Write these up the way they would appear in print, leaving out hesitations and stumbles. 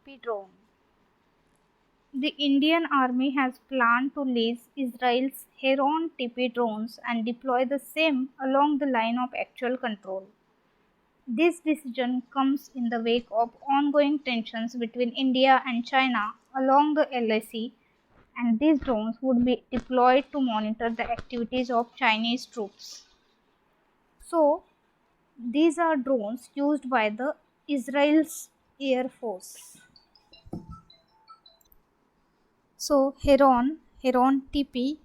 TP drone. The Indian Army has planned to lease Israel's Heron TP drones and deploy the same along the line of actual control. This decision comes in the wake of ongoing tensions between India and China along the LAC, and these drones would be deployed to monitor the activities of Chinese troops. So, these are drones used by the Israel's Air Force. So Heron TP,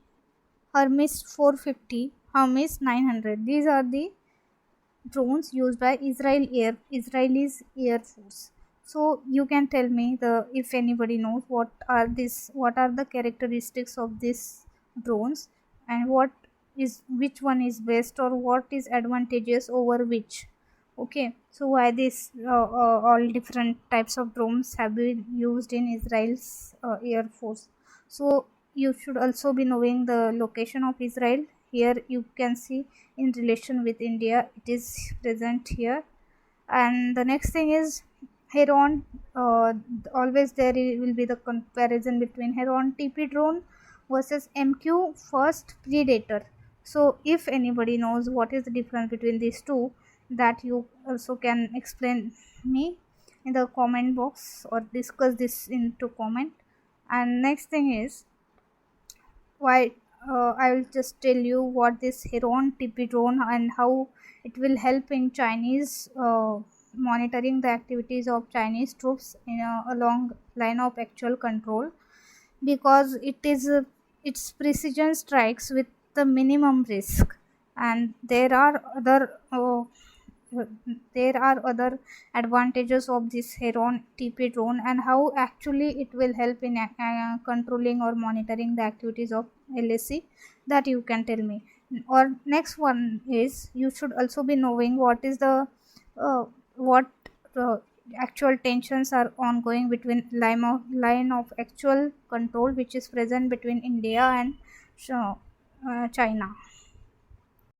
Hermes 450, Hermes 900. These are the drones used by Israelis Air Force. So you can tell me the if anybody knows what are the characteristics of these drones, and which one is best, or what is advantageous over which. Okay, so why this all different types of drones have been used in Israel's Air Force. So you should also be knowing the location of Israel. Here you can see in relation with India, it is present here. And the next thing is Heron. Always will be the comparison between Heron TP drone versus MQ First Predator. So if anybody knows what is the difference between these two, that you also can explain me in the comment box or discuss this into comment. And next thing is why I will just tell you what this Heron TP drone and how it will help in Chinese monitoring the activities of Chinese troops in a long line of actual control, because its precision strikes with the minimum risk, and there are other advantages of this Heron TP drone and how actually it will help in controlling or monitoring the activities of LAC, that you can tell me. Or next one is you should also be knowing what uh, actual tensions are ongoing between line of actual control which is present between India and China.